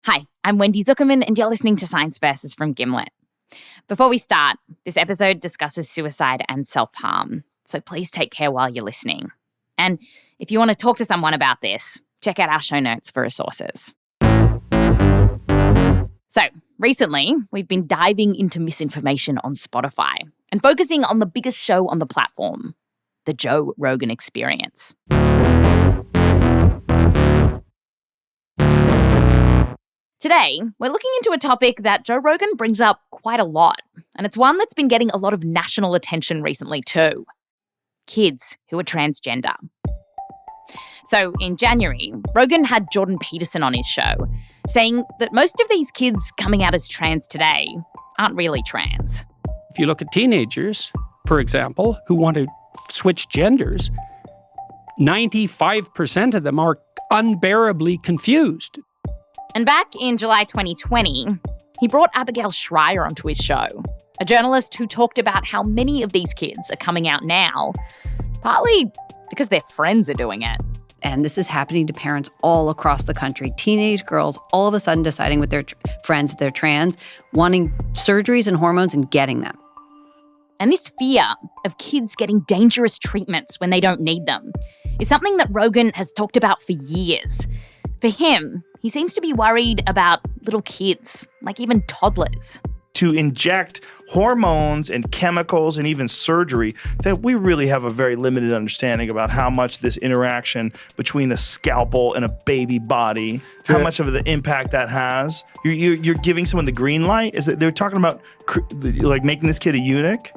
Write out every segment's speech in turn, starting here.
Hi, I'm Wendy Zuckerman, and you're listening to Science Versus from Gimlet. Before we start, this episode discusses suicide and self-harm, so please take care while you're listening. And if you want to talk to someone about this, check out our show notes for resources. So, recently, we've been diving into misinformation on Spotify and focusing on the biggest show on the platform, the Joe Rogan Experience. Today, we're looking into a topic that Joe Rogan brings up quite a lot, and it's one that's been getting a lot of national attention recently too. Kids who are transgender. So in January, Rogan had Jordan Peterson on his show, saying that most of these kids coming out as trans today aren't really trans. If you look at teenagers, for example, who want to switch genders, 95% of them are unbearably confused. And back in July 2020, he brought Abigail Shrier onto his show, a journalist who talked about how many of these kids are coming out now, partly because their friends are doing it. And this is happening to parents all across the country. Teenage girls all of a sudden deciding with their friends they're trans, wanting surgeries and hormones and getting them. And this fear of kids getting dangerous treatments when they don't need them is something that Rogan has talked about for years. For him, he seems to be worried about little kids, like even toddlers. To inject hormones and chemicals and even surgery, that we really have a very limited understanding about how much this interaction between a scalpel and a baby body, how much of the impact that has. You're giving someone the green light? Is that they're talking about like making this kid a eunuch?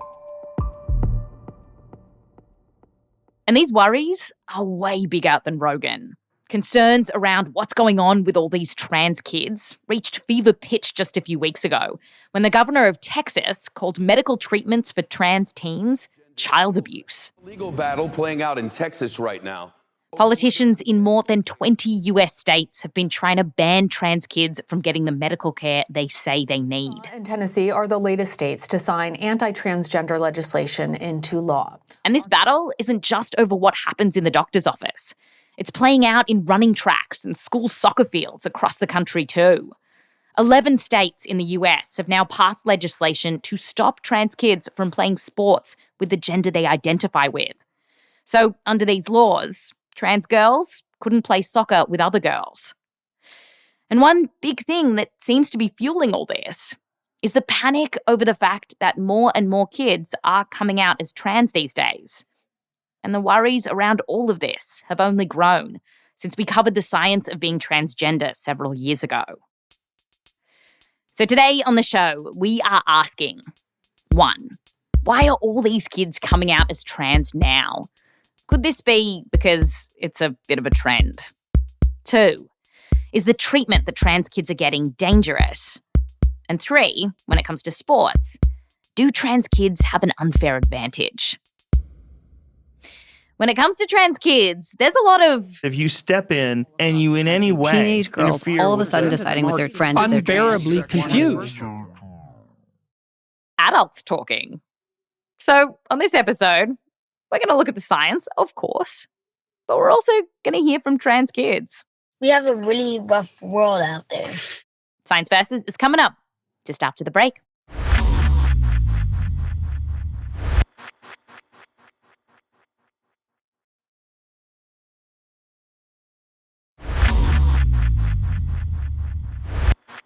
And these worries are way bigger than Rogan. Concerns around what's going on with all these trans kids reached fever pitch just a few weeks ago when the governor of Texas called medical treatments for trans teens child abuse. Legal battle playing out in Texas right now. Politicians in more than 20 US states have been trying to ban trans kids from getting the medical care they say they need. And Tennessee are the latest states to sign anti-transgender legislation into law. And this battle isn't just over what happens in the doctor's office. It's playing out in running tracks and school soccer fields across the country too. 11 states in the US have now passed legislation to stop trans kids from playing sports with the gender they identify with. So under these laws, trans girls couldn't play soccer with other girls. And one big thing that seems to be fueling all this is the panic over the fact that more and more kids are coming out as trans these days. And the worries around all of this have only grown since we covered the science of being transgender several years ago. So today on the show, we are asking, 1, why are all these kids coming out as trans now? Could this be because it's a bit of a trend? 2, is the treatment that trans kids are getting dangerous? And 3, when it comes to sports, do trans kids have an unfair advantage? When it comes to trans kids, there's a lot of... If you step in and you in any way Teenage girls all of a sudden deciding with their friends they're Unbearably confused. adults talking. So on this episode, we're going to look at the science, of course, but we're also going to hear from trans kids. We have a really rough world out there. Science Versus is coming up just after the break.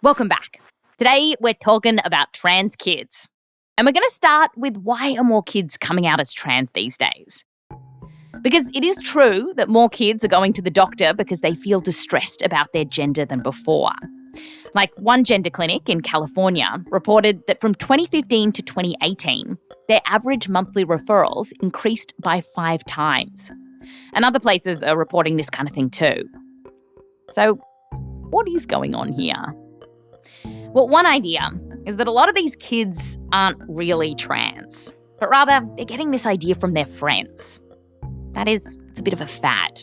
Welcome back. Today, we're talking about trans kids. And we're going to start with why are more kids coming out as trans these days? Because it is true that more kids are going to the doctor because they feel distressed about their gender than before. Like one gender clinic in California reported that from 2015 to 2018, their average monthly referrals increased by 5 times. And other places are reporting this kind of thing too. So what is going on here? Well, one idea is that a lot of these kids aren't really trans, but rather they're getting this idea from their friends. That is, it's a bit of a fad.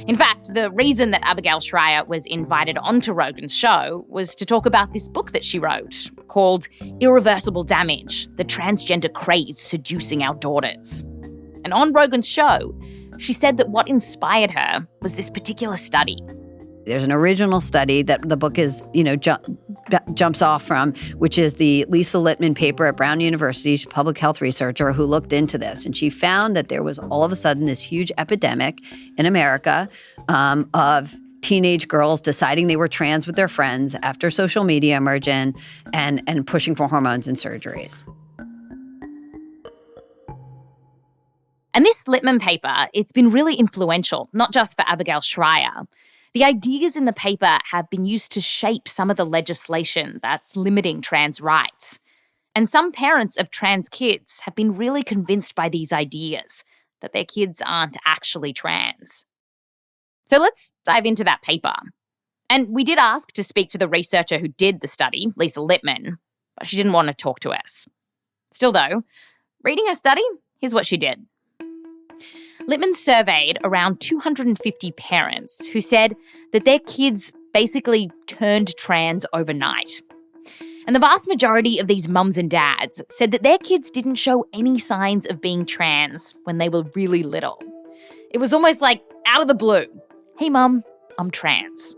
In fact, the reason that Abigail Shrier was invited onto Rogan's show was to talk about this book that she wrote called Irreversible Damage, The Transgender Craze Seducing Our Daughters. And on Rogan's show, she said that what inspired her was this particular study. There's an original study that the book is, jumps off from, which is the Lisa Littman paper at Brown University. She's a public health researcher who looked into this. And she found that there was all of a sudden this huge epidemic in America of teenage girls deciding they were trans with their friends after social media emerged and pushing for hormones and surgeries. And this Littman paper, it's been really influential, not just for Abigail Shrier. The ideas in the paper have been used to shape some of the legislation that's limiting trans rights. And some parents of trans kids have been really convinced by these ideas, that their kids aren't actually trans. So let's dive into that paper. And we did ask to speak to the researcher who did the study, Lisa Littman, but she didn't want to talk to us. Still though, reading her study, here's what she did. Littman surveyed around 250 parents who said that their kids basically turned trans overnight. And the vast majority of these mums and dads said that their kids didn't show any signs of being trans when they were really little. It was almost like out of the blue. Hey, mum, I'm trans.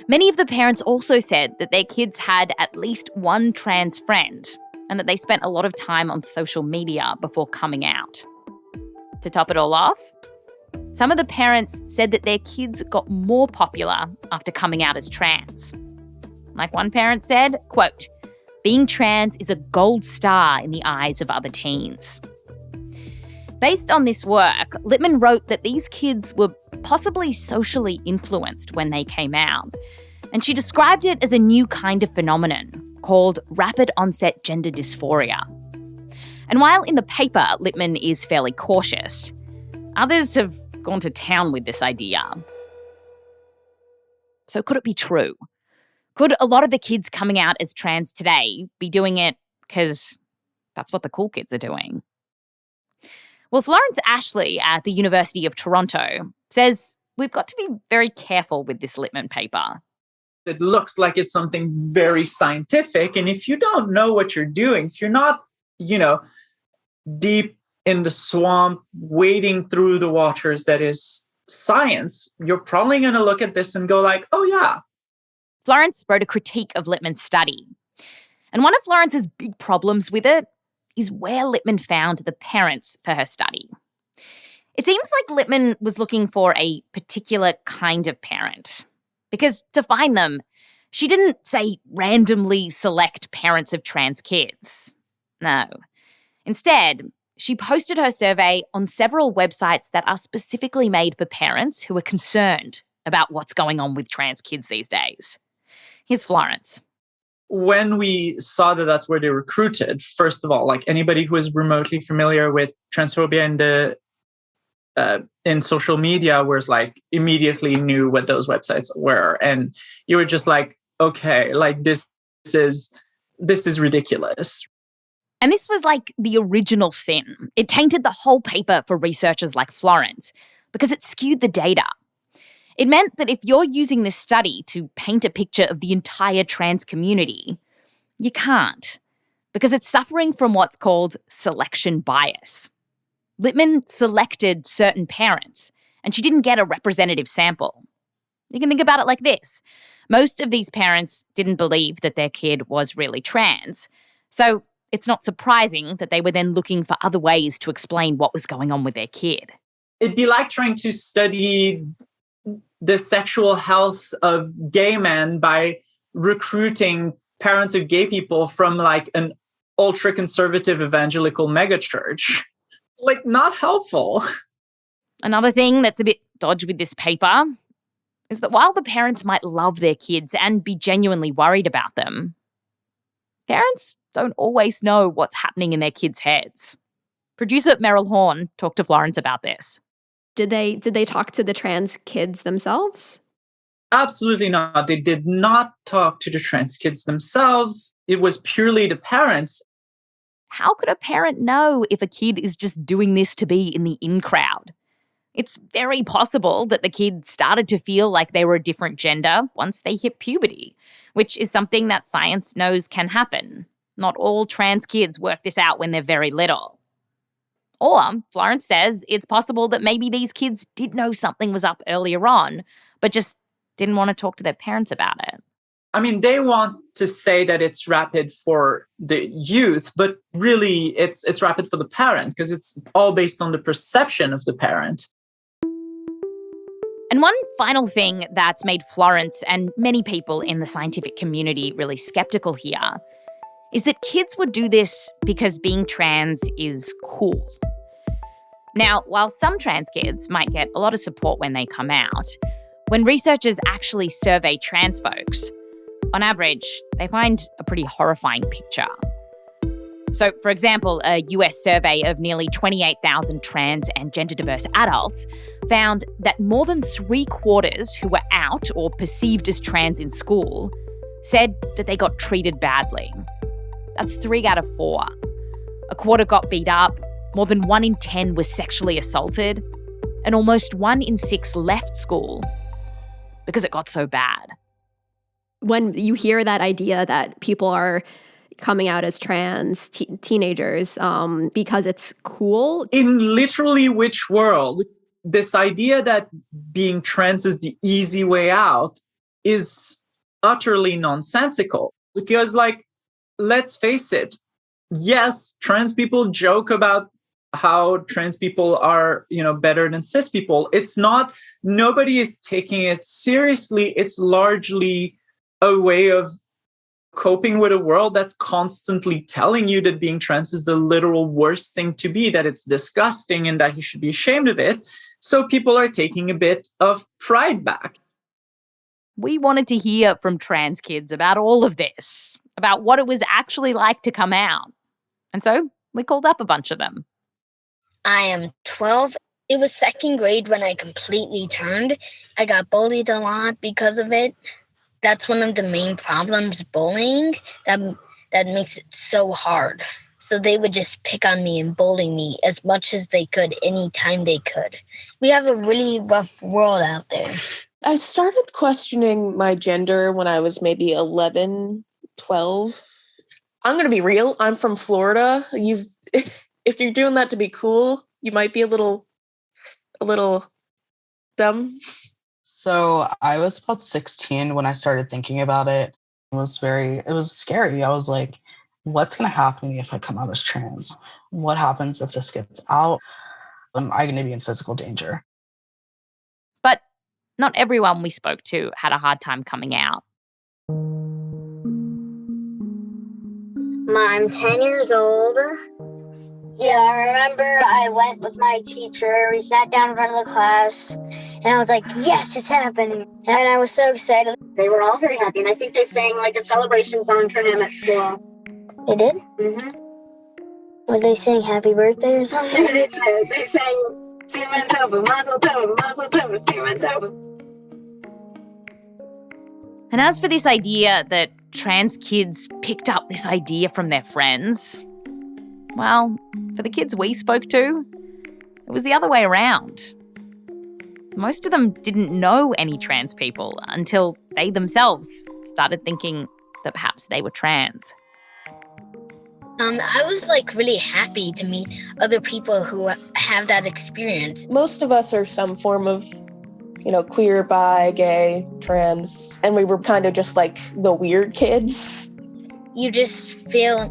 Many of the parents also said that their kids had at least one trans friend and that they spent a lot of time on social media before coming out. To top it all off, some of the parents said that their kids got more popular after coming out as trans. Like one parent said, quote, "Being trans is a gold star in the eyes of other teens." Based on this work, Littman wrote that these kids were possibly socially influenced when they came out. And she described it as a new kind of phenomenon called rapid onset gender dysphoria. And while in the paper Littman is fairly cautious, others have gone to town with this idea. So could it be true? Could a lot of the kids coming out as trans today be doing it because that's what the cool kids are doing? Well, Florence Ashley at the University of Toronto says we've got to be very careful with this Littman paper. It looks like it's something very scientific. And if you don't know what you're doing, if you're not, deep in the swamp, wading through the waters that is science, you're probably going to look at this and go like, oh, yeah. Florence wrote a critique of Littman's study. And one of Florence's big problems with it is where Littman found the parents for her study. It seems like Littman was looking for a particular kind of parent. Because to find them, she didn't, say, randomly select parents of trans kids. No. Instead, she posted her survey on several websites that are specifically made for parents who are concerned about what's going on with trans kids these days. Here's Florence. When we saw that that's where they recruited, first of all, like anybody who is remotely familiar with transphobia in social media was like immediately knew what those websites were. And you were just like, okay, like this is ridiculous. And this was like the original sin. It tainted the whole paper for researchers like Florence because it skewed the data. It meant that if you're using this study to paint a picture of the entire trans community, you can't, because it's suffering from what's called selection bias. Littman selected certain parents, and she didn't get a representative sample. You can think about it like this. Most of these parents didn't believe that their kid was really trans, so it's not surprising that they were then looking for other ways to explain what was going on with their kid. It'd be like trying to study the sexual health of gay men by recruiting parents of gay people from like an ultra-conservative evangelical megachurch. Like, not helpful. Another thing that's a bit dodgy with this paper is that while the parents might love their kids and be genuinely worried about them, parents don't always know what's happening in their kids' heads. Producer Meryl Horn talked to Florence about this. Did they talk to the trans kids themselves? Absolutely not. They did not talk to the trans kids themselves. It was purely the parents. How could a parent know if a kid is just doing this to be in the in crowd? It's very possible that the kid started to feel like they were a different gender once they hit puberty, which is something that science knows can happen. Not all trans kids work this out when they're very little. Or, Florence says, it's possible that maybe these kids did know something was up earlier on, but just didn't want to talk to their parents about it. I mean, they want to say that it's rapid for the youth, but really it's rapid for the parent because it's all based on the perception of the parent. And one final thing that's made Florence and many people in the scientific community really skeptical here is that kids would do this because being trans is cool. Now, while some trans kids might get a lot of support when they come out, when researchers actually survey trans folks, on average, they find a pretty horrifying picture. So, for example, a US survey of nearly 28,000 trans and gender-diverse adults found that more than 3/4 who were out or perceived as trans in school said that they got treated badly. That's 3 out of 4. A quarter got beat up, more than 1 in 10 was sexually assaulted, and almost 1 in 6 left school because it got so bad. When you hear that idea that people are coming out as trans teenagers because it's cool. In literally which world, this idea that being trans is the easy way out is utterly nonsensical. Because, like, let's face it, yes, trans people joke about how trans people are, better than cis people. It's not, nobody is taking it seriously. It's largely a way of coping with a world that's constantly telling you that being trans is the literal worst thing to be, that it's disgusting and that you should be ashamed of it. So people are taking a bit of pride back. We wanted to hear from trans kids about all of this, about what it was actually like to come out. And so we called up a bunch of them. I am 12. It was second grade when I completely turned. I got bullied a lot because of it. That's one of the main problems, bullying, that makes it so hard. So they would just pick on me and bully me as much as they could, anytime they could. We have a really rough world out there. I started questioning my gender when I was maybe 11, 12. I'm going to be real. I'm from Florida. If you're doing that to be cool, you might be a little dumb. So I was about 16 when I started thinking about it. It was scary. I was like, what's going to happen to me if I come out as trans? What happens if this gets out? Am I going to be in physical danger? But not everyone we spoke to had a hard time coming out. I'm 10 years old. Yeah, I remember I went with my teacher. We sat down in front of the class, and I was like, yes, it's happening. And I was so excited. They were all very happy, and I think they sang like a celebration song for him at school. They did? Mm-hmm. Was they saying happy birthday or something? They sang, Siemens Tova, Mazel Tova, Mazel Tova, Siemens Tova. And as for this idea that trans kids picked up this idea from their friends, well, for the kids we spoke to, it was the other way around. Most of them didn't know any trans people until they themselves started thinking that perhaps they were trans. I was really happy to meet other people who have that experience. Most of us are some form of, queer, bi, gay, trans, and we were kind of just like the weird kids. You just feel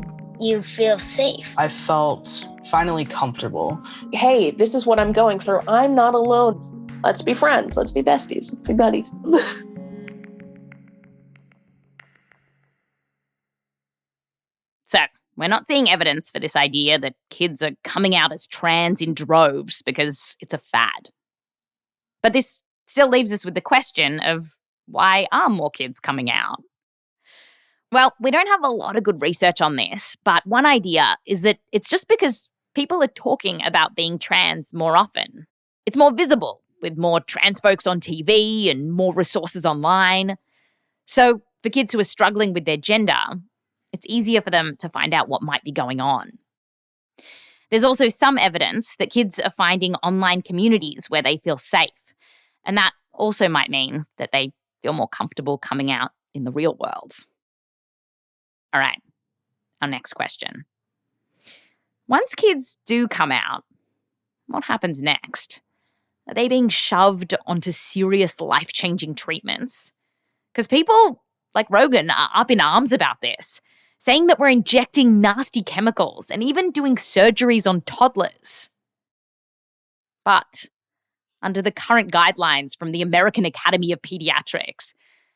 safe. I felt finally comfortable. Hey, this is what I'm going through. I'm not alone. Let's be friends. Let's be besties. Let's be buddies. So, we're not seeing evidence for this idea that kids are coming out as trans in droves because it's a fad. But this still leaves us with the question of, why are more kids coming out? Well, we don't have a lot of good research on this, but one idea is that it's just because people are talking about being trans more often. It's more visible, with more trans folks on TV and more resources online. So for kids who are struggling with their gender, it's easier for them to find out what might be going on. There's also some evidence that kids are finding online communities where they feel safe, and that also might mean that they feel more comfortable coming out in the real world. All right, our next question. Once kids do come out, what happens next? Are they being shoved onto serious life-changing treatments? Because people like Rogan are up in arms about this, saying that we're injecting nasty chemicals and even doing surgeries on toddlers. But under the current guidelines from the American Academy of Pediatrics,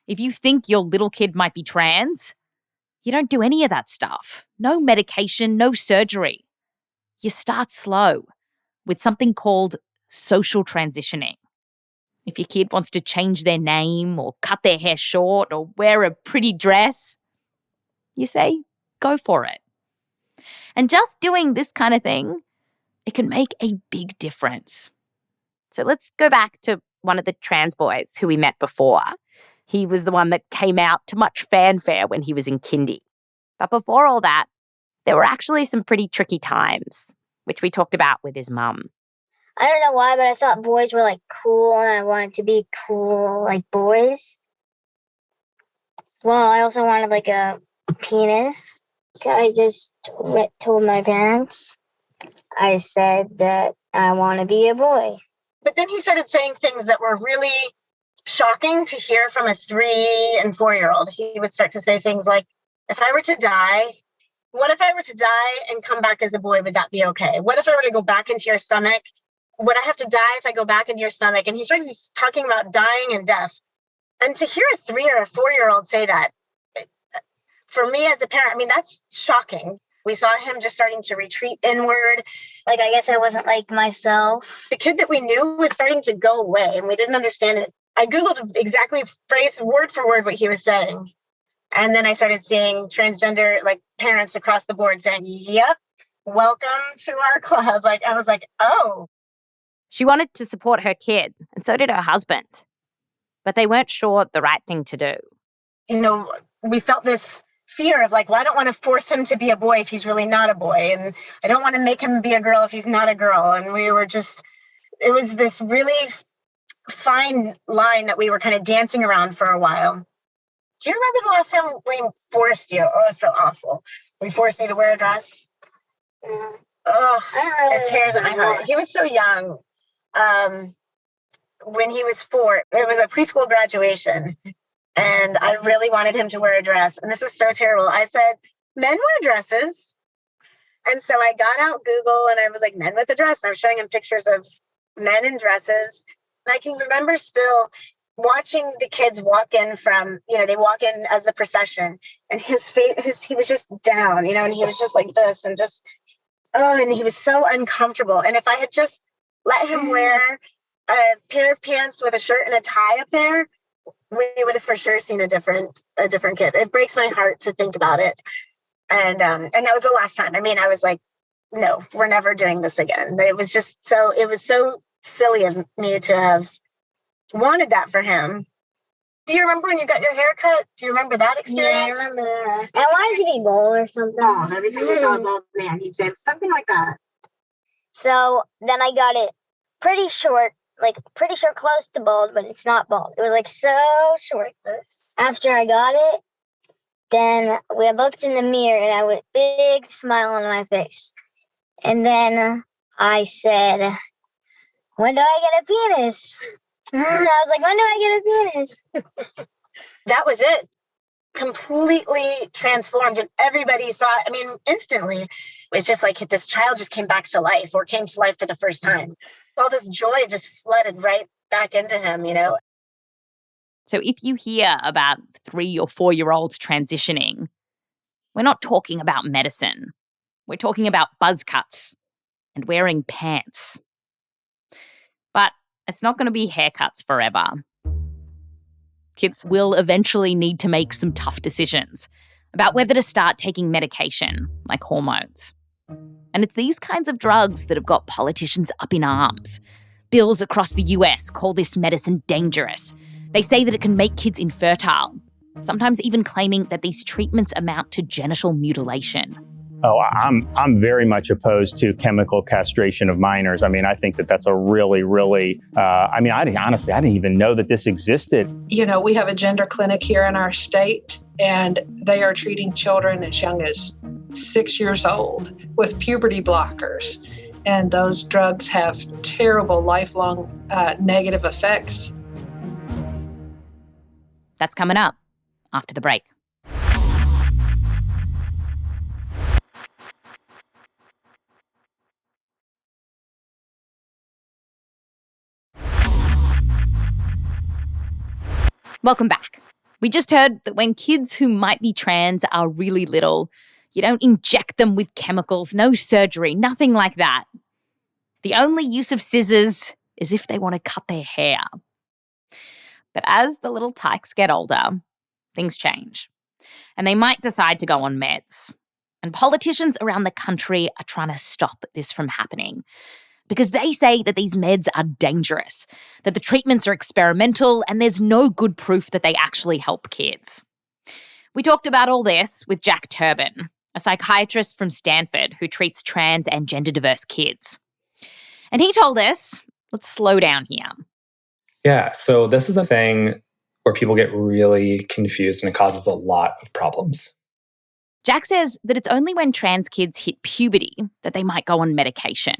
if you think your little kid might be trans, you don't do any of that stuff. No medication, no surgery. You start slow with something called social transitioning. If your kid wants to change their name or cut their hair short or wear a pretty dress, you say, go for it. And just doing this kind of thing, it can make a big difference. So let's go back to one of the trans boys who we met before. He was the one that came out to much fanfare when he was in kindy. But before all that, there were actually some pretty tricky times, which we talked about with his mum. I don't know why, but I thought boys were like cool and I wanted to be cool like boys. Well, I also wanted like a penis. I just told my parents. I said that I want to be a boy. But then he started saying things that were really shocking to hear from a 3 and 4-year-old. He would start to say things like, if I were to die, what if I were to die and come back as a boy? Would that be okay? What if I were to go back into your stomach? Would I have to die if I go back into your stomach? And he started talking about dying and death. And to hear a 3 or a 4-year-old say that, for me as a parent, I mean, that's shocking. We saw him just starting to retreat inward. Like, I guess I wasn't like myself. The kid that we knew was starting to go away and we didn't understand it. I Googled exactly word for word what he was saying. And then I started seeing transgender like parents across the board saying, yep, welcome to our club. Like, I was like, oh. She wanted to support her kid, and so did her husband. But they weren't sure the right thing to do. You know, we felt this fear of like, well, I don't want to force him to be a boy if he's really not a boy. And I don't want to make him be a girl if he's not a girl. And we were just, it was this really fine line that we were kind of dancing around for a while. Do you remember the last time we forced you? Oh, it's so awful. We forced you to wear a dress. Oh, it tears at my heart. He was so young. When he was 4, it was a preschool graduation. And I really wanted him to wear a dress. And this is so terrible. I said, men wear dresses. And so I got out Google and I was like, men with a dress. And I was showing him pictures of men in dresses. And I can remember still watching the kids walk in from, you know, they walk in as the procession and his face, he was just down, you know, and he was just like this and just, oh, and he was so uncomfortable. And if I had just let him wear a pair of pants with a shirt and a tie up there, we would have for sure seen a different kid. It breaks my heart to think about it. And that was the last time. I mean, I was like, no, we're never doing this again. It was so silly of me to have wanted that for him. Do you remember when you got your hair cut? Do you remember that experience? Yeah, I remember that. I wanted to be bald or something. Oh, every time you saw a bald man, he'd say something like that. So then I got it pretty short close to bald, but it's not bald. It was like so short. After I got it, then we looked in the mirror and I went big smile on my face. And then I said, when do I get a penis? And I was like, when do I get a penis? That was it. Completely transformed. And everybody saw it. I mean, instantly. It's just like this child just came back to life or came to life for the first time. All this joy just flooded right back into him, you know. So if you hear about 3 or 4-year-olds transitioning, we're not talking about medicine. We're talking about buzz cuts and wearing pants. But it's not going to be haircuts forever. Kids will eventually need to make some tough decisions about whether to start taking medication, like hormones. And it's these kinds of drugs that have got politicians up in arms. Bills across the US call this medicine dangerous. They say that it can make kids infertile, sometimes even claiming that these treatments amount to genital mutilation. Oh, I'm very much opposed to chemical castration of minors. I mean, I think that that's a really, really, I didn't even know that this existed. You know, we have a gender clinic here in our state, and they are treating children as young as 6 years old with puberty blockers. and those drugs have terrible lifelong negative effects. That's coming up after the break. Welcome back. We just heard that when kids who might be trans are really little, you don't inject them with chemicals, no surgery, nothing like that. The only use of scissors is if they want to cut their hair. But as the little tykes get older, things change. And they might decide to go on meds. And politicians around the country are trying to stop this from happening because they say that these meds are dangerous, that the treatments are experimental, and there's no good proof that they actually help kids. We talked about all this with Jack Turban, a psychiatrist from Stanford who treats trans and gender-diverse kids. And he told us, let's slow down here. Yeah, so this is a thing where people get really confused and it causes a lot of problems. Jack says that it's only when trans kids hit puberty that they might go on medication.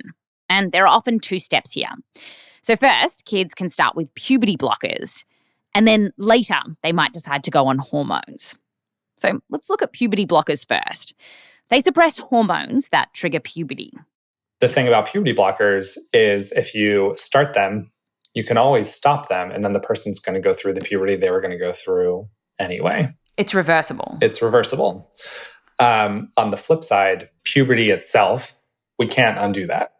And there are often two steps here. So first, kids can start with puberty blockers, and then later they might decide to go on hormones. So let's look at puberty blockers first. They suppress hormones that trigger puberty. The thing about puberty blockers is if you start them, you can always stop them, and then the person's going to go through the puberty they were going to go through anyway. It's reversible. It's reversible. On the flip side, puberty itself, we can't undo that.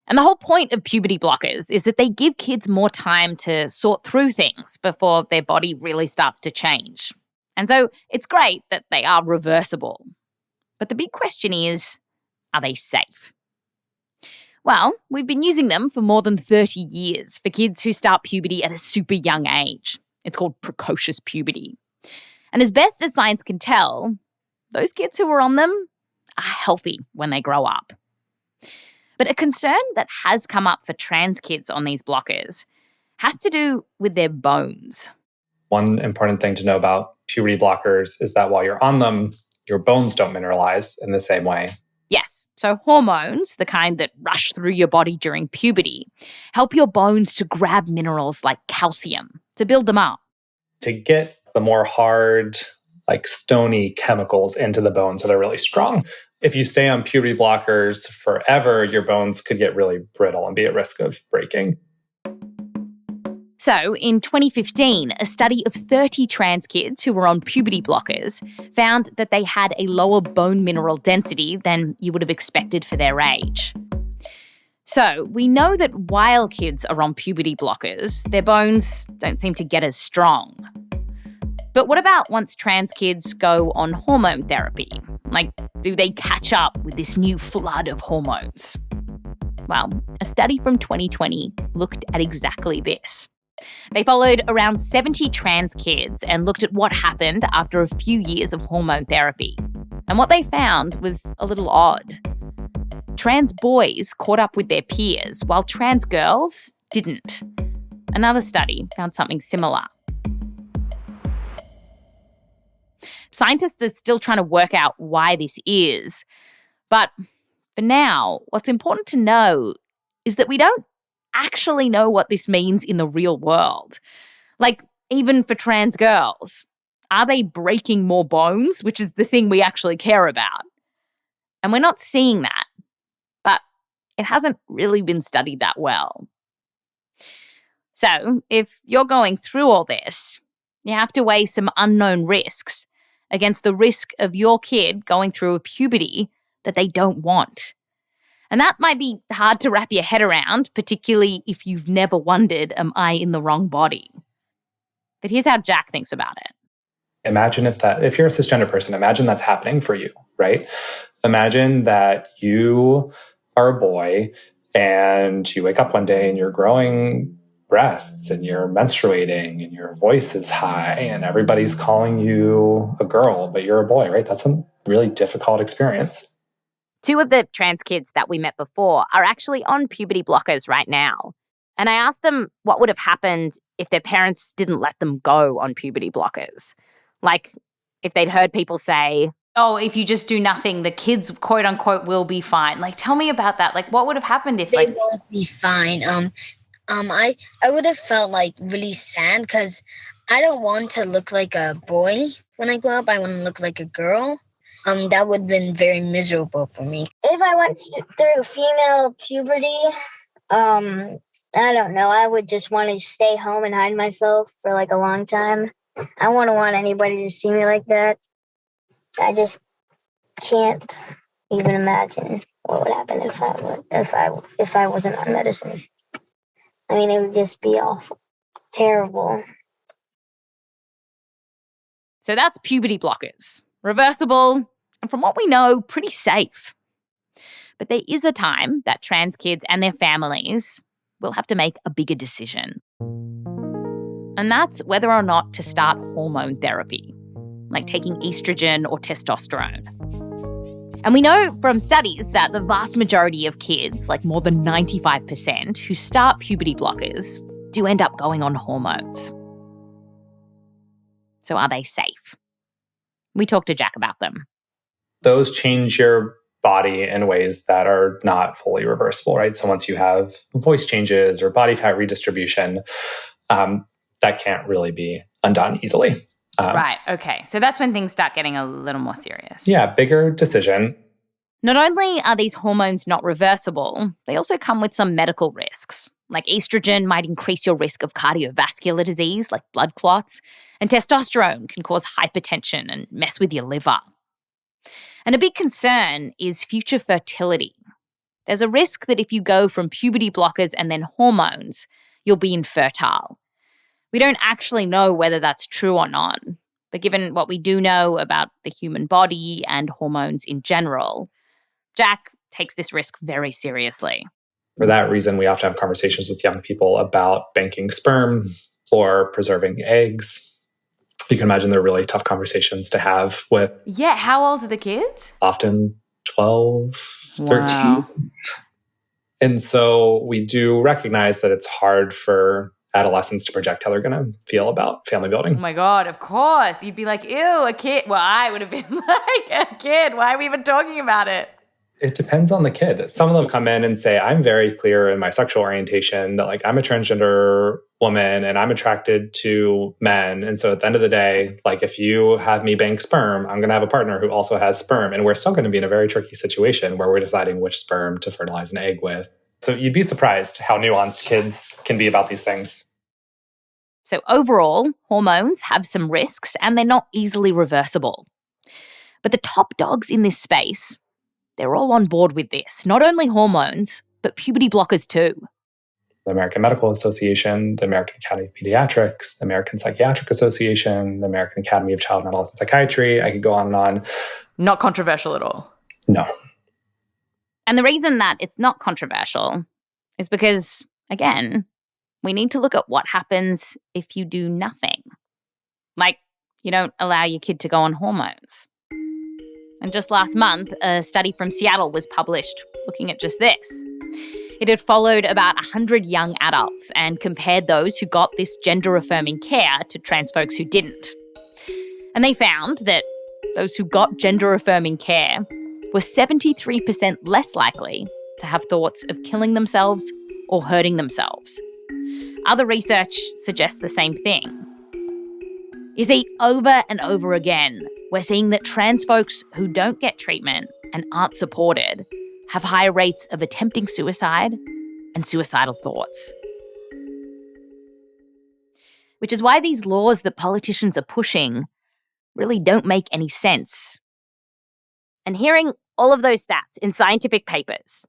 And the whole point of puberty blockers is that they give kids more time to sort through things before their body really starts to change. And so it's great that they are reversible. But the big question is, are they safe? Well, we've been using them for more than 30 years for kids who start puberty at a super young age. It's called precocious puberty. And as best as science can tell, those kids who are on them are healthy when they grow up. But a concern that has come up for trans kids on these blockers has to do with their bones. One important thing to know about puberty blockers is that while you're on them, your bones don't mineralize in the same way. Yes, so hormones, the kind that rush through your body during puberty, help your bones to grab minerals like calcium to build them up. To get the more hard, like stony chemicals into the bone so they're really strong. If you stay on puberty blockers forever, your bones could get really brittle and be at risk of breaking. So, in 2015, a study of 30 trans kids who were on puberty blockers found that they had a lower bone mineral density than you would have expected for their age. So, we know that while kids are on puberty blockers, their bones don't seem to get as strong. But what about once trans kids go on hormone therapy? Like, do they catch up with this new flood of hormones? Well, a study from 2020 looked at exactly this. They followed around 70 trans kids and looked at what happened after a few years of hormone therapy. And what they found was a little odd. Trans boys caught up with their peers, while trans girls didn't. Another study found something similar. Scientists are still trying to work out why this is. But for now, what's important to know is that we don't actually know what this means in the real world. Like, even for trans girls, are they breaking more bones, which is the thing we actually care about? And we're not seeing that. But it hasn't really been studied that well. So, if you're going through all this, you have to weigh some unknown risks against the risk of your kid going through a puberty that they don't want. And that might be hard to wrap your head around, particularly if you've never wondered, am I in the wrong body? But here's how Jack thinks about it. Imagine if you're a cisgender person, imagine that's happening for you, right? Imagine that you are a boy and you wake up one day and you're growing breasts and you're menstruating and your voice is high and everybody's calling you a girl, but you're a boy, right? That's a really difficult experience. Two of the trans kids that we met before are actually on puberty blockers right now. And I asked them what would have happened if their parents didn't let them go on puberty blockers. Like, if they'd heard people say, Oh, if you just do nothing, the kids, quote unquote, will be fine. Like, tell me about that. Like, what would have happened if They won't be fine. I would have felt like really sad because I don't want to look like a boy when I grow up. I want to look like a girl. That would have been very miserable for me. If I went through female puberty, I don't know. I would just want to stay home and hide myself for like a long time. I wouldn't want anybody to see me like that. I just can't even imagine what would happen if I wasn't on medicine. I mean, it would just be awful, terrible. So that's puberty blockers. Reversible, and from what we know, pretty safe. But there is a time that trans kids and their families will have to make a bigger decision. And that's whether or not to start hormone therapy, like taking estrogen or testosterone. And we know from studies that the vast majority of kids, like more than 95%, who start puberty blockers do end up going on hormones. So are they safe? We talked to Jack about them. Those change your body in ways that are not fully reversible, right? So once you have voice changes or body fat redistribution, that can't really be undone easily. Right, okay. So that's when things start getting a little more serious. Yeah, bigger decision. Not only are these hormones not reversible, they also come with some medical risks. Like estrogen might increase your risk of cardiovascular disease, like blood clots, and testosterone can cause hypertension and mess with your liver. And a big concern is future fertility. There's a risk that if you go from puberty blockers and then hormones, you'll be infertile. We don't actually know whether that's true or not, but given what we do know about the human body and hormones in general, Jack takes this risk very seriously. For that reason, we often have conversations with young people about banking sperm or preserving eggs. You can imagine they're really tough conversations to have with. Yeah, how old are the kids? Often 12, 13. Wow. And so we do recognize that it's hard for adolescents to project how they're going to feel about family building. Oh my God, of course. You'd be like, ew, a kid. Well, I would have been like, a kid. Why are we even talking about it? It depends on the kid. Some of them come in and say, I'm very clear in my sexual orientation that like I'm a transgender woman and I'm attracted to men. And so at the end of the day, like if you have me bank sperm, I'm going to have a partner who also has sperm. And we're still going to be in a very tricky situation where we're deciding which sperm to fertilize an egg with. So you'd be surprised how nuanced kids can be about these things. So overall, hormones have some risks and they're not easily reversible. But the top dogs in this space, they're all on board with this. Not only hormones, but puberty blockers too. The American Medical Association, the American Academy of Pediatrics, the American Psychiatric Association, the American Academy of Child and Adolescent Psychiatry. I could go on and on. Not controversial at all. No. And the reason that it's not controversial is because, again, we need to look at what happens if you do nothing. Like, you don't allow your kid to go on hormones. And just last month, a study from Seattle was published looking at just this. It had followed about 100 young adults and compared those who got this gender-affirming care to trans folks who didn't. And they found that those who got gender-affirming care were 73% less likely to have thoughts of killing themselves or hurting themselves. Other research suggests the same thing. You see, over and over again, we're seeing that trans folks who don't get treatment and aren't supported have higher rates of attempting suicide and suicidal thoughts. Which is why these laws that politicians are pushing really don't make any sense. And hearing all of those stats in scientific papers,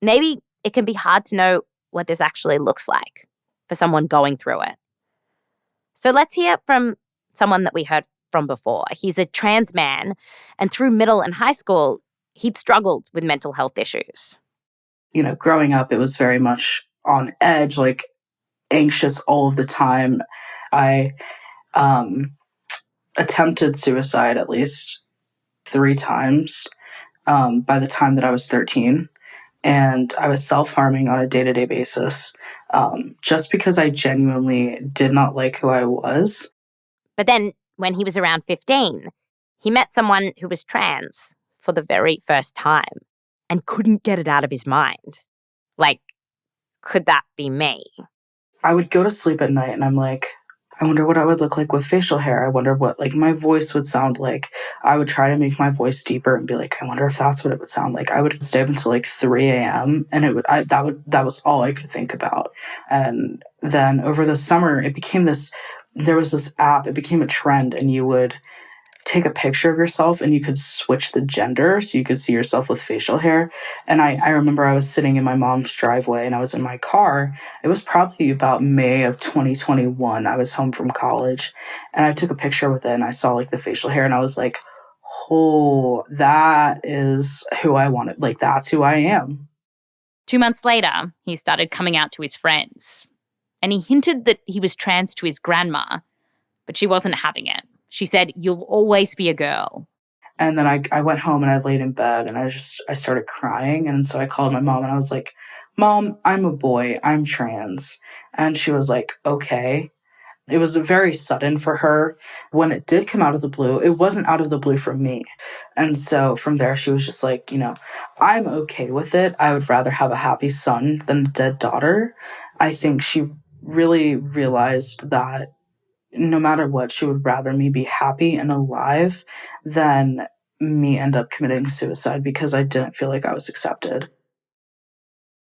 maybe it can be hard to know what this actually looks like for someone going through it. So let's hear from someone that we heard from before. He's a trans man, and through middle and high school, he'd struggled with mental health issues. You know, growing up, it was very much on edge, like anxious all of the time. I attempted suicide at least 3 times by the time that I was 13. And I was self-harming on a day-to-day basis just because I genuinely did not like who I was. But then when he was around 15, He met someone who was trans for the very first time and couldn't get it out of his mind. Like, could that be me? I would go to sleep at night and I'm like, I wonder what I would look like with facial hair. I wonder what like my voice would sound like. I would try to make my voice deeper and be like, I wonder if that's what it would sound like. I would stay up until like 3 a.m. and that was all I could think about. And then over the summer, there was this app, it became a trend, and you would take a picture of yourself and you could switch the gender so you could see yourself with facial hair. And I remember I was sitting in my mom's driveway and I was in my car. It was probably about May of 2021. I was home from college and I took a picture with it and I saw like the facial hair and I was like, oh, that is who I wanted. Like, that's who I am. 2 months later, he started coming out to his friends. And he hinted that he was trans to his grandma, but she wasn't having it. She said, "You'll always be a girl." And then I went home and I laid in bed and I started crying. And so I called my mom and I was like, Mom, I'm a boy. I'm trans. And she was like, okay. It was very sudden for her. When it did come out of the blue, it wasn't out of the blue for me. And so from there, she was just like, I'm okay with it. I would rather have a happy son than a dead daughter. I think she really realized that no matter what, she would rather me be happy and alive than me end up committing suicide because I didn't feel like I was accepted.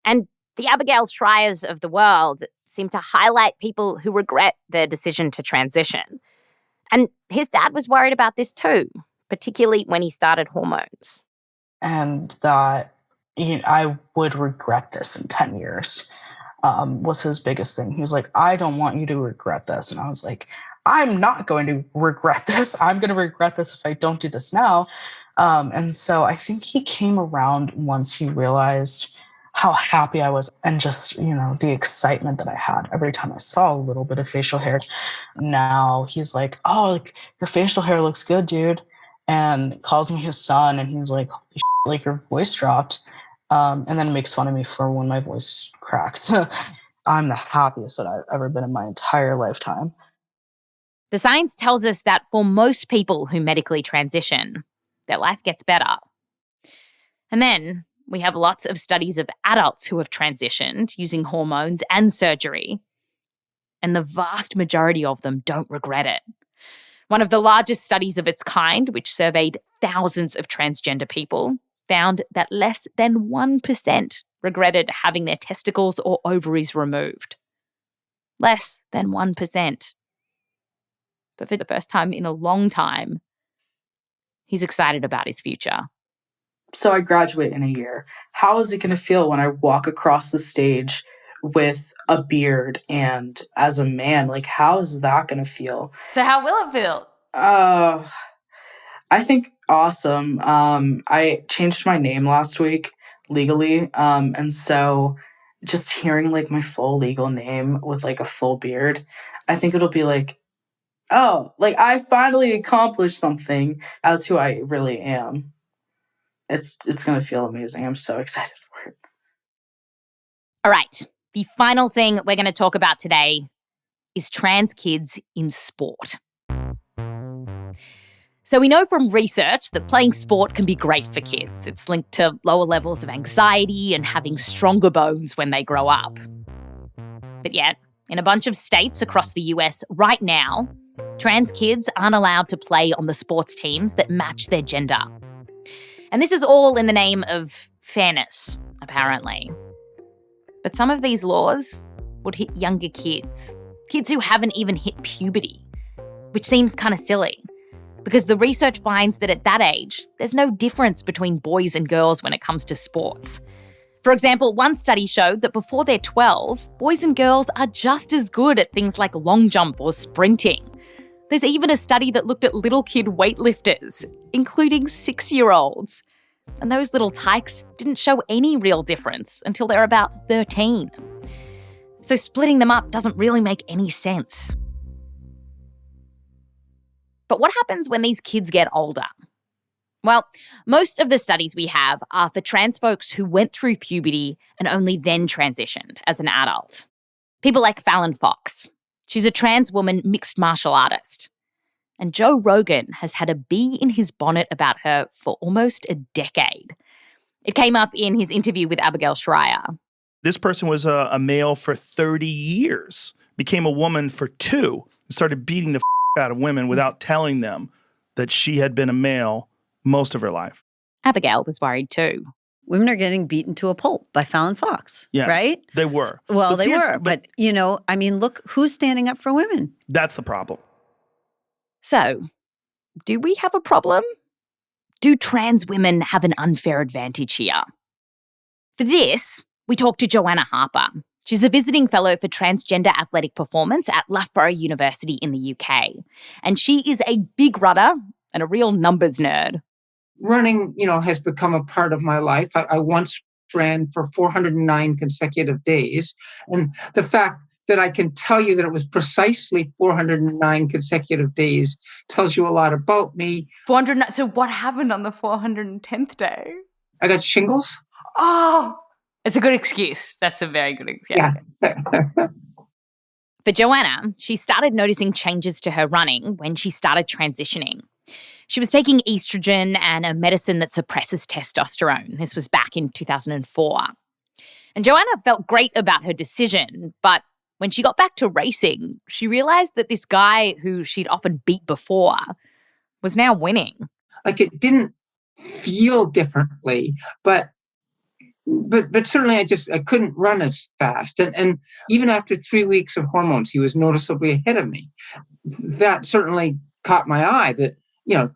And the Abigail Schreiers of the world seem to highlight people who regret their decision to transition. And his dad was worried about this too, particularly when he started hormones. And that I would regret this in 10 years. Was his biggest thing. He was like, I don't want you to regret this. And I was like, I'm not going to regret this. I'm going to regret this if I don't do this now. And so I think he came around once he realized how happy I was and just, the excitement that I had every time I saw a little bit of facial hair. Now he's like, oh, like, your facial hair looks good, dude. And calls me his son. And he's like, holy shit, like, your voice dropped. And then makes fun of me for when my voice cracks. I'm the happiest that I've ever been in my entire lifetime. The science tells us that for most people who medically transition, their life gets better. And then we have lots of studies of adults who have transitioned using hormones and surgery, and the vast majority of them don't regret it. One of the largest studies of its kind, which surveyed thousands of transgender people, found that less than 1% regretted having their testicles or ovaries removed. Less than 1%. But for the first time in a long time, he's excited about his future. So I graduate in a year. How is it going to feel when I walk across the stage with a beard and as a man? Like, how is that going to feel? So how will it feel? I think awesome. I changed my name last week legally. And so just hearing like my full legal name with like a full beard, I think it'll be like, oh, like I finally accomplished something as who I really am. It's going to feel amazing. I'm so excited for it. All right. The final thing we're going to talk about today is trans kids in sport. So we know from research that playing sport can be great for kids. It's linked to lower levels of anxiety and having stronger bones when they grow up. But yet, in a bunch of states across the US right now, trans kids aren't allowed to play on the sports teams that match their gender. And this is all in the name of fairness, apparently. But some of these laws would hit younger kids who haven't even hit puberty, which seems kind of silly. Because the research finds that at that age, there's no difference between boys and girls when it comes to sports. For example, one study showed that before they're 12, boys and girls are just as good at things like long jump or sprinting. There's even a study that looked at little kid weightlifters, including 6-year-olds. And those little tykes didn't show any real difference until they're about 13. So splitting them up doesn't really make any sense. But what happens when these kids get older? Well, most of the studies we have are for trans folks who went through puberty and only then transitioned as an adult. People like Fallon Fox. She's a trans woman mixed martial artist. and Joe Rogan has had a bee in his bonnet about her for almost a decade. It came up in his interview with Abigail Schreier. This person was a male for 30 years, became a woman for 2, and started beating the out of women without telling them that she had been a male most of her life. Abigail was worried too. Women are getting beaten to a pulp by Fallon Fox, Yes, right? They were. Well, they were. But, look, who's standing up for women? That's the problem. So, do we have a problem? Do trans women have an unfair advantage here? For this, we talked to Joanna Harper. She's a visiting fellow for transgender athletic performance at Loughborough University in the UK. And she is a big runner and a real numbers nerd. Running, has become a part of my life. I once ran for 409 consecutive days. And the fact that I can tell you that it was precisely 409 consecutive days tells you a lot about me. 409. So what happened on the 410th day? I got shingles. Oh, it's a good excuse. That's a very good excuse. Yeah. For Joanna, she started noticing changes to her running when she started transitioning. She was taking estrogen and a medicine that suppresses testosterone. This was back in 2004. And Joanna felt great about her decision, but when she got back to racing, she realized that this guy who she'd often beat before was now winning. Like, it didn't feel differently, but certainly I couldn't run as fast. And even after 3 weeks of hormones, he was noticeably ahead of me. That certainly caught my eye, that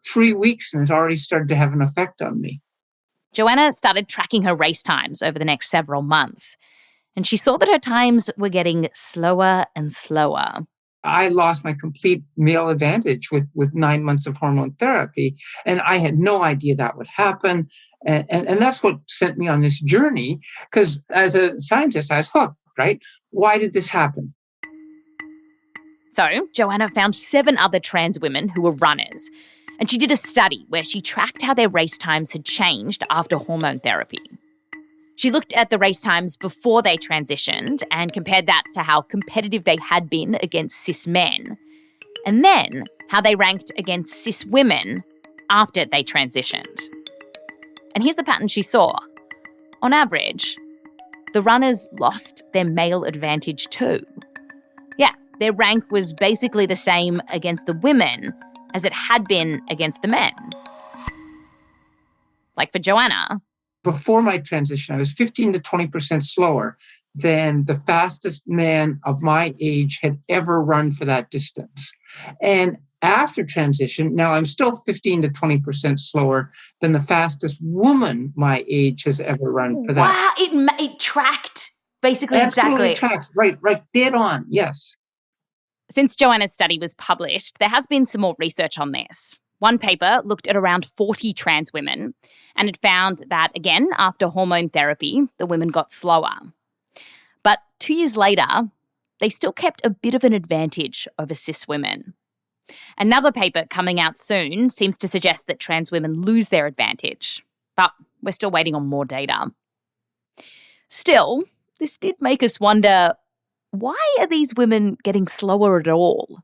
3 weeks and it's already started to have an effect on me. Joanna started tracking her race times over the next several months, and she saw that her times were getting slower and slower. I lost my complete male advantage with 9 months of hormone therapy, and I had no idea that would happen. And that's what sent me on this journey, because as a scientist, I was hooked, right? Why did this happen? So Joanna found 7 other trans women who were runners, and she did a study where she tracked how their race times had changed after hormone therapy. She looked at the race times before they transitioned and compared that to how competitive they had been against cis men, and then how they ranked against cis women after they transitioned. And here's the pattern she saw. On average, the runners lost their male advantage too. Yeah, their rank was basically the same against the women as it had been against the men. Like for Joanna. Before my transition, I was 15 to 20% slower than the fastest man of my age had ever run for that distance. And after transition, now I'm still 15 to 20% slower than the fastest woman my age has ever run for that. Wow, it tracked basically Absolutely exactly. tracked. Right, dead on, yes. Since Joanna's study was published, there has been some more research on this. One paper looked at around 40 trans women, and it found that, again, after hormone therapy, the women got slower. But 2 years later, they still kept a bit of an advantage over cis women. Another paper coming out soon seems to suggest that trans women lose their advantage, but we're still waiting on more data. Still, this did make us wonder, why are these women getting slower at all?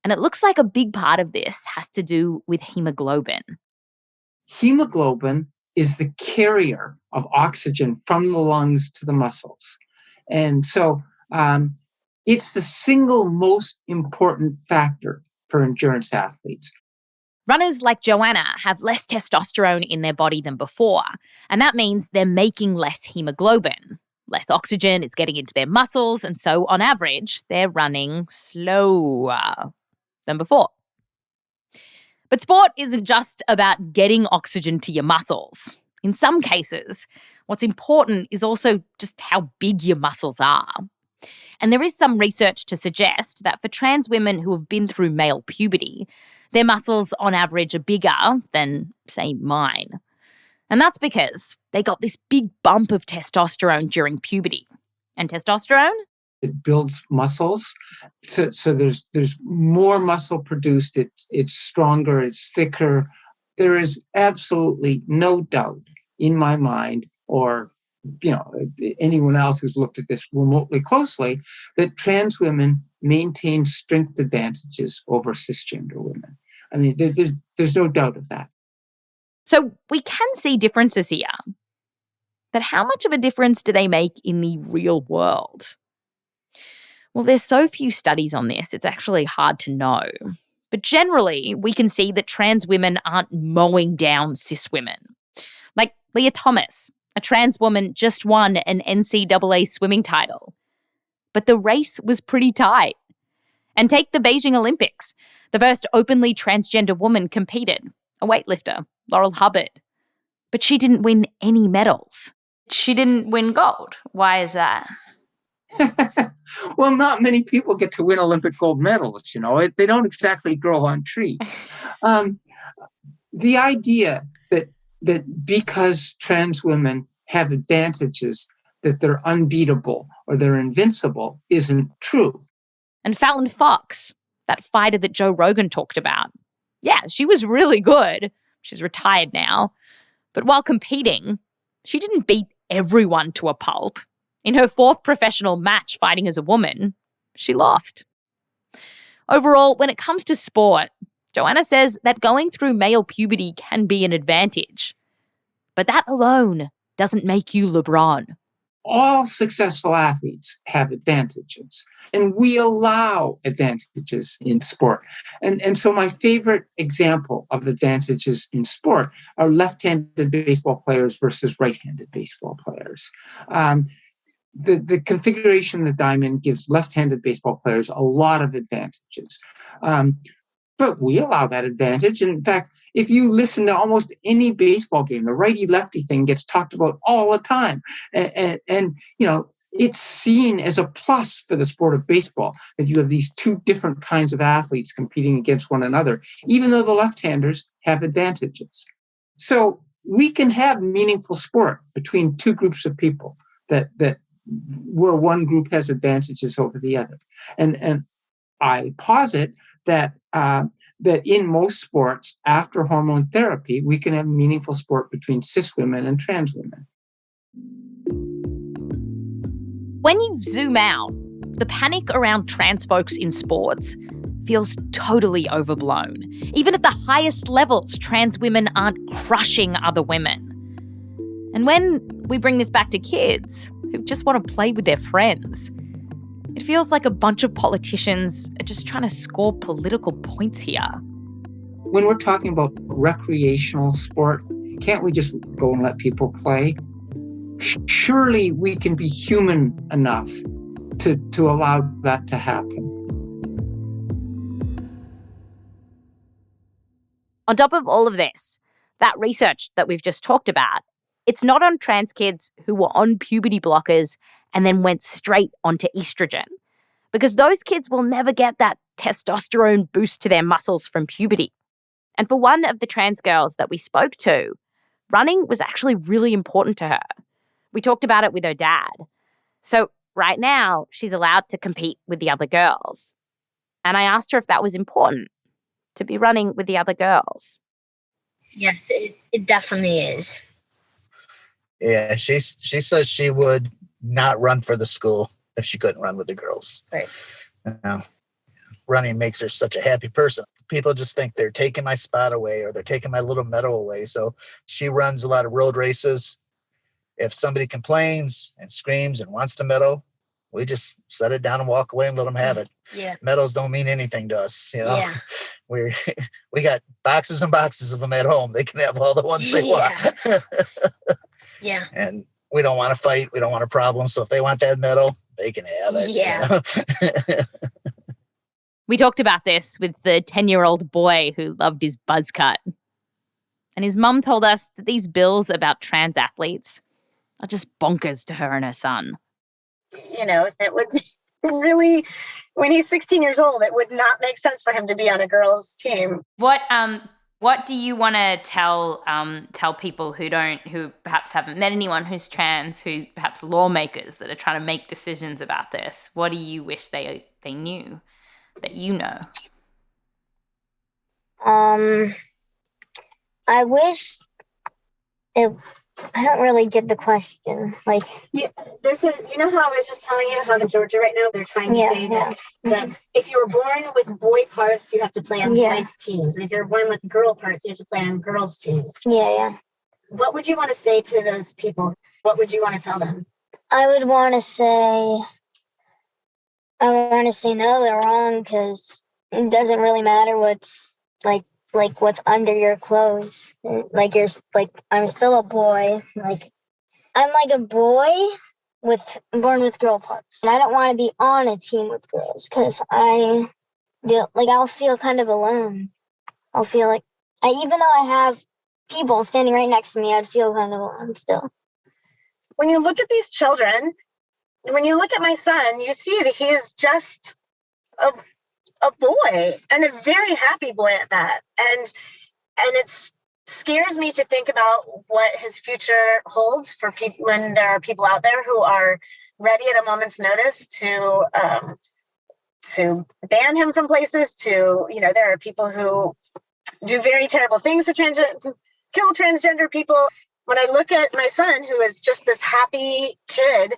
And it looks like a big part of this has to do with hemoglobin. Hemoglobin is the carrier of oxygen from the lungs to the muscles. And so it's the single most important factor for endurance athletes. Runners like Joanna have less testosterone in their body than before, and that means they're making less hemoglobin. Less oxygen is getting into their muscles, and so on average, they're running slower than before. But sport isn't just about getting oxygen to your muscles. In some cases, what's important is also just how big your muscles are. And there is some research to suggest that for trans women who have been through male puberty, their muscles on average are bigger than, say, mine. And that's because they got this big bump of testosterone during puberty. And testosterone? It builds muscles. So there's more muscle produced. It's stronger. It's thicker. There is absolutely no doubt in my mind or anyone else who's looked at this remotely closely, that trans women maintain strength advantages over cisgender women. I mean, there's no doubt of that. So we can see differences here. But how much of a difference do they make in the real world? Well, there's so few studies on this, it's actually hard to know. But generally, we can see that trans women aren't mowing down cis women. Like Leah Thomas, a trans woman, just won an NCAA swimming title. But the race was pretty tight. And take the Beijing Olympics. The first openly transgender woman competed, a weightlifter, Laurel Hubbard. But she didn't win any medals. She didn't win gold. Why is that? Well, not many people get to win Olympic gold medals, They don't exactly grow on trees. The idea that because trans women have advantages, that they're unbeatable or they're invincible isn't true. And Fallon Fox, that fighter that Joe Rogan talked about. Yeah, she was really good. She's retired now. But while competing, she didn't beat everyone to a pulp. In her fourth professional match fighting as a woman, she lost. Overall, when it comes to sport, Joanna says that going through male puberty can be an advantage. But that alone doesn't make you LeBron. All successful athletes have advantages, and we allow advantages in sport. And so my favorite example of advantages in sport are left-handed baseball players versus right-handed baseball players. The configuration of the diamond gives left-handed baseball players a lot of advantages. But we allow that advantage. In fact, if you listen to almost any baseball game, the righty-lefty thing gets talked about all the time. And it's seen as a plus for the sport of baseball that you have these two different kinds of athletes competing against one another, even though the left-handers have advantages. So we can have meaningful sport between two groups of people that where one group has advantages over the other. And I posit that in most sports, after hormone therapy, we can have meaningful sport between cis women and trans women. When you zoom out, the panic around trans folks in sports feels totally overblown. Even at the highest levels, trans women aren't crushing other women. And when we bring this back to kids who just want to play with their friends, it feels like a bunch of politicians are just trying to score political points here. When we're talking about recreational sport, can't we just go and let people play? Surely we can be human enough to allow that to happen. On top of all of this, that research that we've just talked about, it's not on trans kids who were on puberty blockers and then went straight onto estrogen, because those kids will never get that testosterone boost to their muscles from puberty. And for one of the trans girls that we spoke to, running was actually really important to her. We talked about it with her dad. So right now, she's allowed to compete with the other girls. And I asked her if that was important, to be running with the other girls. Yes, it definitely is. Yeah, she says she would not run for the school if she couldn't run with the girls. Right. Running makes her such a happy person. People just think they're taking my spot away or they're taking my little medal away. So she runs a lot of road races. If somebody complains and screams and wants the medal, we just set it down and walk away and let them have it. Yeah. Medals don't mean anything to us. Yeah. We got boxes and boxes of them at home. They can have all the ones they want. Yeah. And we don't want to fight. We don't want a problem. So if they want that medal, they can have it. Yeah. We talked about this with the 10-year-old boy who loved his buzz cut. And his mum told us that these bills about trans athletes are just bonkers to her and her son. That would be really, when he's 16 years old, it would not make sense for him to be on a girls' team. What do you want to tell people who perhaps haven't met anyone who's trans, who perhaps lawmakers that are trying to make decisions about this? What do you wish they knew that you know? I wish I don't really get the question. Like, This is, you know how I was just telling you how in Georgia right now they're trying to say that if you were born with boy parts, you have to play on boys' teams. And if you're born with girl parts, you have to play on girls' teams. Yeah. What would you want to say to those people? What would you want to tell them? I would want to say no, they're wrong, because it doesn't really matter what's like what's under your clothes. Like I'm still a boy. Like I'm like a boy born with girl parts, and I don't want to be on a team with girls because I'll feel kind of alone. I'll feel like even though I have people standing right next to me, I'd feel kind of alone still. When you look at these children, when you look at my son, you see that he is just a boy, and a very happy boy at that. And it scares me to think about what his future holds for people when there are people out there who are ready at a moment's notice to ban him from places. There are people who do very terrible things to kill transgender people. When I look at my son, who is just this happy kid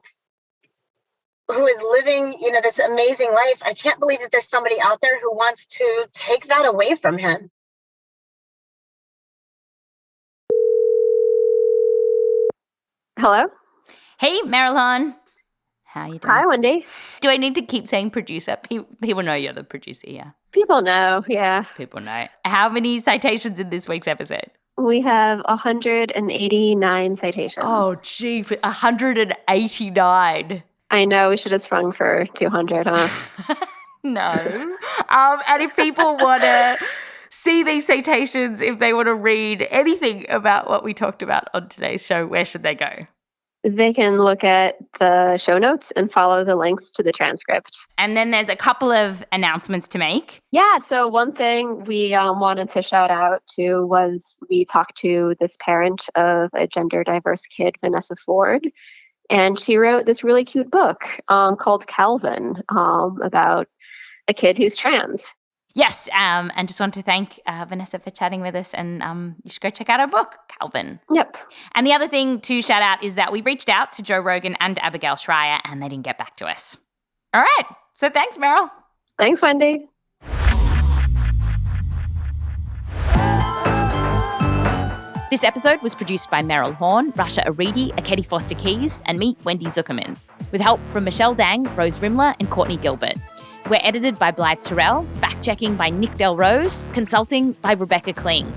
who is living, this amazing life, I can't believe that there's somebody out there who wants to take that away from him. Hello? Hey, Marilyn. How you doing? Hi, Wendy. Do I need to keep saying producer? People know you're the producer, yeah. People know, yeah. People know. How many citations in this week's episode? We have 189 citations. Oh, gee, 189. I know, we should have sprung for 200, huh? No. And if people want to see these citations, if they want to read anything about what we talked about on today's show, where should they go? They can look at the show notes and follow the links to the transcript. And then there's a couple of announcements to make. Yeah, so one thing we wanted to shout out to was we talked to this parent of a gender diverse kid, Vanessa Ford, and she wrote this really cute book called Calvin about a kid who's trans. Yes, and just want to thank Vanessa for chatting with us, and you should go check out her book, Calvin. Yep. And the other thing to shout out is that we reached out to Joe Rogan and Abigail Schreier, and they didn't get back to us. All right, so thanks, Meryl. Thanks, Wendy. This episode was produced by Meryl Horn, Rasha Aridi, Akedi Foster-Keys, and me, Wendy Zuckerman, with help from Michelle Dang, Rose Rimler, and Courtney Gilbert. We're edited by Blythe Terrell, fact-checking by Nick Del Rose, consulting by Rebecca Kling.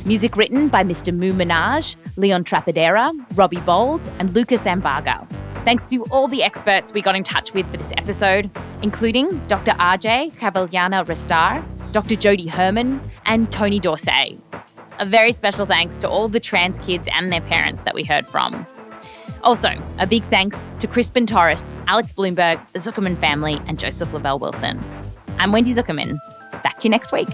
Music written by Mr. Moo Minaj, Leon Trapadera, Robbie Bold, and Lucas Zambaga. Thanks to all the experts we got in touch with for this episode, including Dr. RJ Cavallana Restar, Dr. Jody Herman, and Tony Dorsey. A very special thanks to all the trans kids and their parents that we heard from. Also, a big thanks to Crispin Torres, Alex Bloomberg, the Zuckerman family, and Joseph Lavelle Wilson. I'm Wendy Zuckerman. Back to you next week.